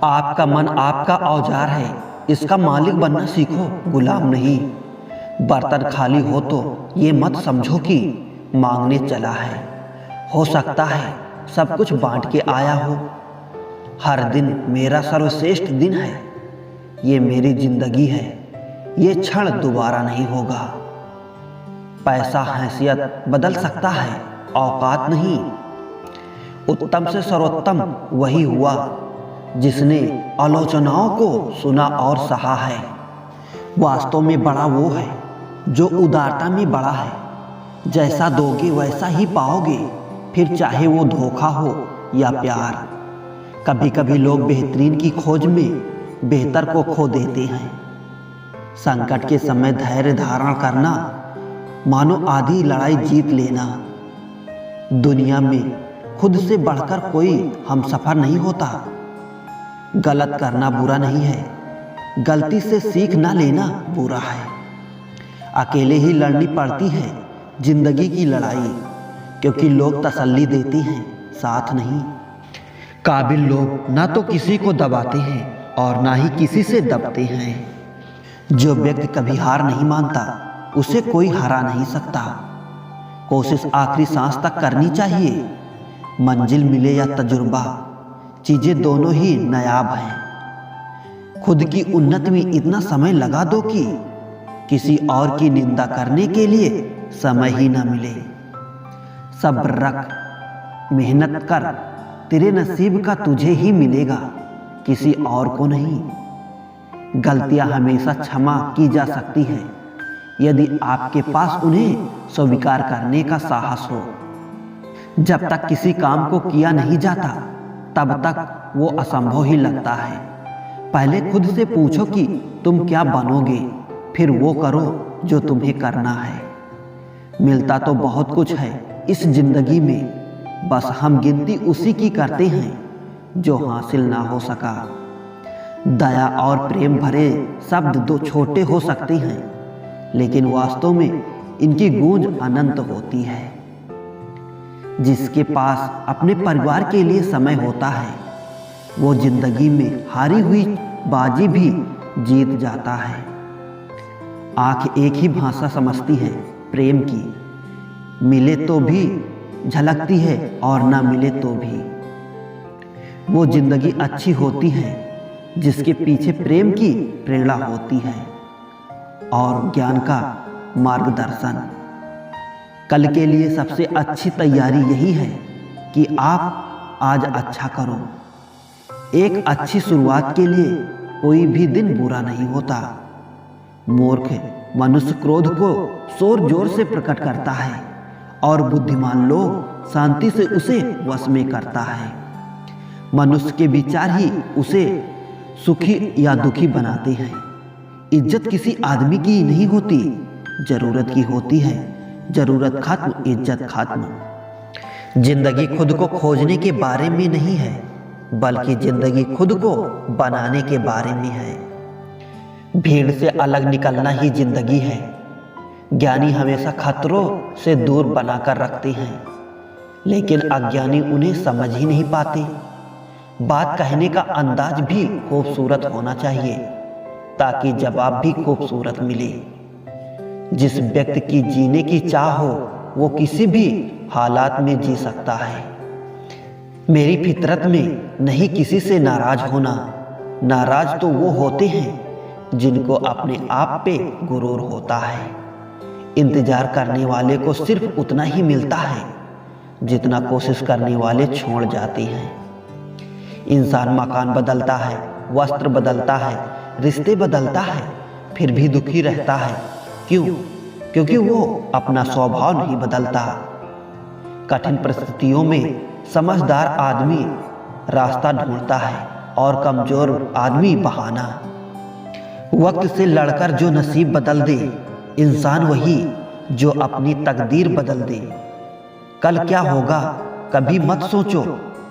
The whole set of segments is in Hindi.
आपका मन आपका औजार है, इसका मालिक बनना सीखो, गुलाम नहीं। बर्तन खाली हो तो ये मत समझो कि मांगने चला है। हो सकता है सब कुछ बांट के आया हो। हर दिन मेरा सर्वश्रेष्ठ दिन है, ये मेरी जिंदगी है, ये क्षण दोबारा नहीं होगा। पैसा हैसियत बदल सकता है, औकात नहीं। उत्तम से सर्वोत्तम वही हुआ जिसने आलोचनाओं को सुना और सहा है। वास्तव में बड़ा वो है जो उदारता में बड़ा है। जैसा दोगे वैसा ही पाओगे, फिर चाहे वो धोखा हो या प्यार। कभी कभी लोग बेहतरीन की खोज में बेहतर को खो देते हैं। संकट के समय धैर्य धारण करना मानो आधी लड़ाई जीत लेना। दुनिया में खुद से बढ़कर कोई हमसफर नहीं होता। गलत करना बुरा नहीं है, गलती से सीख ना लेना बुरा है। अकेले ही लड़नी पड़ती है जिंदगी की लड़ाई, क्योंकि लोग तसल्ली देते हैं, साथ नहीं। काबिल लोग ना तो किसी को दबाते हैं और ना ही किसी से दबते हैं। जो व्यक्ति कभी हार नहीं मानता उसे कोई हरा नहीं सकता। कोशिश आखिरी सांस तक करनी चाहिए। मंजिल मिले या तजुर्बा, चीजें दोनों ही नायाब हैं। खुद की उन्नति में इतना समय लगा दो कि किसी और की निंदा करने के लिए समय ही ना मिले। सब्र रख, मेहनत कर, तेरे नसीब का तुझे ही मिलेगा, किसी और को नहीं। गलतियां हमेशा क्षमा की जा सकती है यदि आपके पास उन्हें स्वीकार करने का साहस हो। जब तक किसी काम को किया नहीं जाता तब तक वो असंभव ही लगता है। पहले खुद से पूछो कि तुम क्या बनोगे, फिर वो करो जो तुम्हें करना है। मिलता तो बहुत कुछ है इस जिंदगी में, बस हम गिनती उसी की करते हैं जो हासिल ना हो सका। दया और प्रेम भरे शब्द दो छोटे हो सकते हैं, लेकिन वास्तव में इनकी गूंज अनंत होती है। जिसके पास अपने परिवार के लिए समय होता है वो जिंदगी में हारी हुई बाजी भी जीत जाता है। आंख एक ही भाषा समझती है प्रेम की, मिले तो भी झलकती है और ना मिले तो भी। वो जिंदगी अच्छी होती है जिसके पीछे प्रेम की प्रेरणा होती है और ज्ञान का मार्गदर्शन। कल के लिए सबसे अच्छी तैयारी यही है कि आप आज अच्छा करो। एक अच्छी शुरुआत के लिए कोई भी दिन बुरा नहीं होता। मूर्ख मनुष्य क्रोध को जोर जोर से प्रकट करता है और बुद्धिमान लोग शांति से उसे वश में करता है। मनुष्य के विचार ही उसे सुखी या दुखी बनाते हैं। इज्जत किसी आदमी की नहीं होती, जरूरत की होती है। जरूरत खत्म, इज्जत खत्म। जिंदगी खुद को खोजने के बारे में नहीं है, बल्कि जिंदगी खुद को बनाने के बारे में है। भीड़ से अलग निकलना ही जिंदगी है। ज्ञानी हमेशा खतरों से दूर बनाकर रखते हैं, लेकिन अज्ञानी उन्हें समझ ही नहीं पाते। बात कहने का अंदाज भी खूबसूरत होना चाहिए ताकि जवाब भी खूबसूरत मिले। जिस व्यक्ति की जीने की चाह हो वो किसी भी हालात में जी सकता है। मेरी फितरत में नहीं किसी से नाराज होना। नाराज तो वो होते हैं जिनको अपने आप पे गुरूर होता है। इंतजार करने वाले को सिर्फ उतना ही मिलता है जितना कोशिश करने वाले छोड़ जाते हैं। इंसान मकान बदलता है, वस्त्र बदलता है, रिश्ते बदलता है, फिर भी दुखी रहता है। क्यों? क्योंकि वो अपना स्वभाव नहीं बदलता। कठिन परिस्थितियों में समझदार आदमी रास्ता ढूंढता है और कमजोर आदमी बहाना। वक्त से लड़कर जो नसीब बदल दे, इंसान वही जो अपनी तकदीर बदल दे। कल क्या होगा कभी मत सोचो,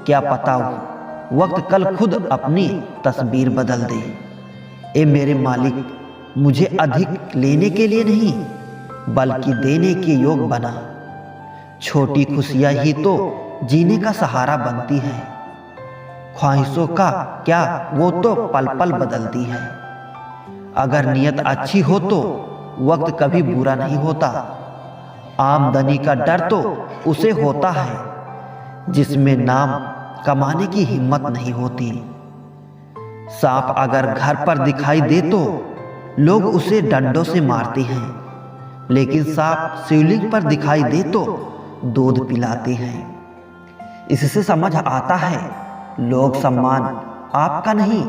क्या पता वक्त कल खुद अपनी तस्वीर बदल दे। ए मेरे मालिक, मुझे अधिक लेने के लिए नहीं बल्कि देने के योग बना। छोटी खुशियां ही तो जीने का सहारा बनती है। ख्वाहिशों का क्या, वो तो पल पल बदलती है। अगर नीयत अच्छी हो तो वक्त कभी बुरा नहीं होता। आमदनी का डर तो उसे होता है जिसमें नाम कमाने की हिम्मत नहीं होती। सांप अगर घर पर दिखाई दे तो लोग उसे डंडों से मारते हैं, लेकिन सांप शिवलिंग पर दिखाई दे तो दूध पिलाते हैं। इससे समझ आता है लोग सम्मान आपका नहीं,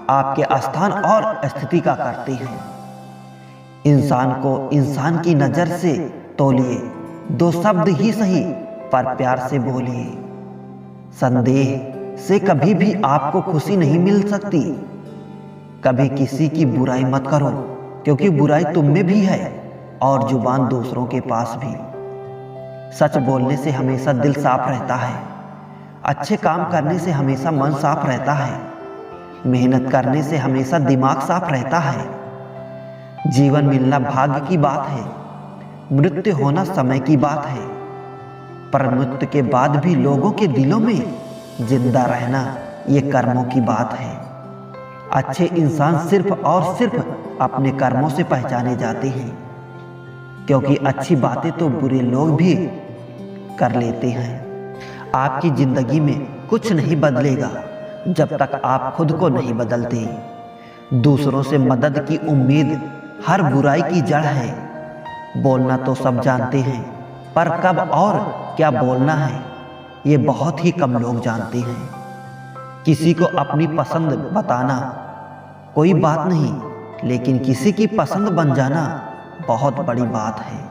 आपके स्थान और स्थिति का करते हैं। इंसान को इंसान की नजर से तौलिए, दो शब्द ही सही पर प्यार से बोलिए। संदेह से कभी भी आपको खुशी नहीं मिल सकती। कभी किसी की बुराई मत करो, क्योंकि बुराई तुम में भी है और जुबान दूसरों के पास भी। सच बोलने से हमेशा दिल साफ रहता है। अच्छे काम करने से हमेशा मन साफ रहता है। मेहनत करने से हमेशा दिमाग साफ रहता है। जीवन मिलना भाग्य की बात है, मृत्यु होना समय की बात है। पर मृत्यु के बाद भी लोगों के दिलों में जिंदा रहना ये कर्मों की बात है। अच्छे इंसान सिर्फ और सिर्फ अपने कर्मों से पहचाने जाते हैं, क्योंकि अच्छी बातें तो बुरे लोग भी कर लेते हैं। आपकी जिंदगी में कुछ नहीं बदलेगा जब तक आप खुद को नहीं बदलते। दूसरों से मदद की उम्मीद हर बुराई की जड़ है। बोलना तो सब जानते हैं, पर कब और क्या बोलना है ये बहुत ही कम लोग जानते हैं। किसी को अपनी पसंद बताना कोई बात नहीं, लेकिन किसी की पसंद बन जाना बहुत बड़ी बात है।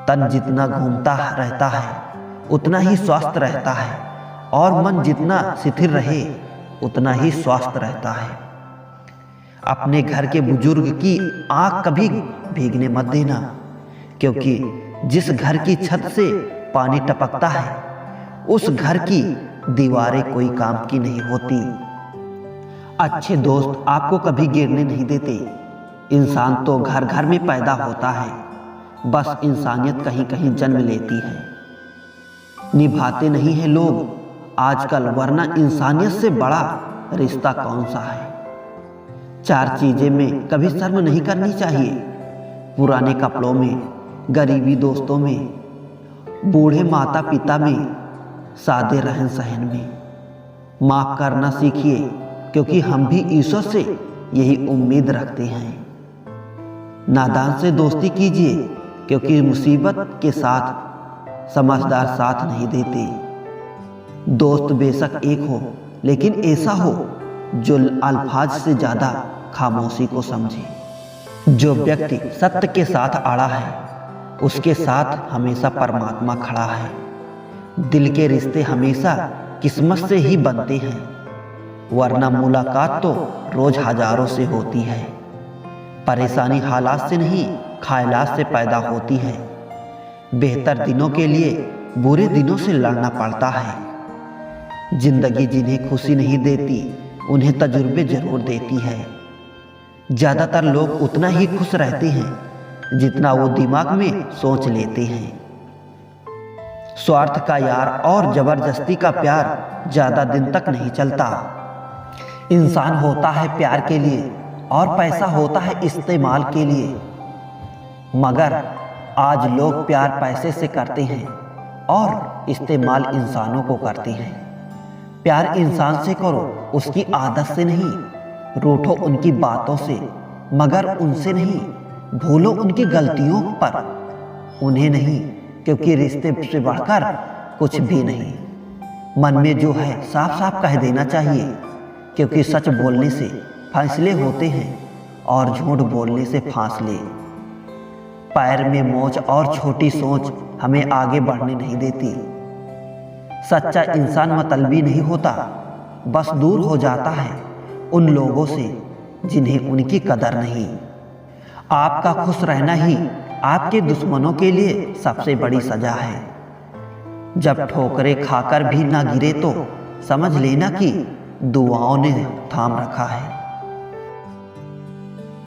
तन जितना घूमता रहता है उतना ही स्वस्थ रहता है, और मन जितना शिथिल रहे उतना ही स्वस्थ रहता है। अपने घर के बुजुर्ग की आंख कभी भीगने मत देना, क्योंकि जिस घर की छत से पानी टपकता है उस घर की दीवारें कोई काम की नहीं होती। अच्छे दोस्त आपको कभी गिरने नहीं देते। इंसान तो घर घर में पैदा होता है, बस इंसानियत कहीं कहीं जन्म लेती है। निभाते नहीं हैं लोग आजकल, वरना इंसानियत से बड़ा रिश्ता कौन सा है। चार चीजें में कभी शर्म नहीं करनी चाहिए: पुराने कपड़ों में, गरीबी दोस्तों में, बूढ़े माता पिता में, सादे रहन सहन में। माफ करना सीखिए, क्योंकि हम भी ईश्वर से यही उम्मीद रखते हैं। नादान से दोस्ती कीजिए, क्योंकि मुसीबत के साथ समझदार साथ नहीं देते। दोस्त बेशक एक हो, लेकिन ऐसा हो जो अल्फाज से ज्यादा खामोशी को समझे। जो व्यक्ति सत्य के साथ अड़ा है उसके साथ हमेशा परमात्मा खड़ा है। दिल के रिश्ते हमेशा किस्मत से ही बनते हैं, वरना मुलाकात तो रोज हजारों से होती है। परेशानी हालात से नहीं, ख्यालात से पैदा होती है। बेहतर दिनों के लिए बुरे दिनों से लड़ना पड़ता है। जिंदगी जिन्हें खुशी नहीं देती उन्हें तजुर्बे जरूर देती है। ज्यादातर लोग उतना ही खुश रहते हैं जितना वो दिमाग में सोच लेते हैं। स्वार्थ का यार और जबरदस्ती का प्यार ज्यादा दिन तक नहीं चलता। इंसान होता है प्यार के लिए और पैसा होता है इस्तेमाल के लिए। मगर आज लोग प्यार पैसे से करते हैं और इस्तेमाल इंसानों को करते हैं। प्यार इंसान से करो, उसकी आदत से नहीं। रूठो उनकी बातों से, मगर उनसे नहीं। भूलो उनकी गलतियों पर, उन्हें नहीं, क्योंकि रिश्ते से बढ़कर कुछ भी नहीं। मन में जो है साफ साफ कह देना चाहिए, क्योंकि सच बोलने से फैसले होते हैं और झूठ बोलने से फासले। पैर में मोच और छोटी सोच हमें आगे बढ़ने नहीं देती। सच्चा इंसान मतलबी नहीं होता, बस दूर हो जाता है उन लोगों से जिन्हें उनकी कदर नहीं। आपका खुश रहना ही आपके दुश्मनों के लिए सबसे बड़ी सजा है। जब ठोकरें खाकर भी ना गिरे तो समझ लेना कि दुआओं ने थाम रखा है।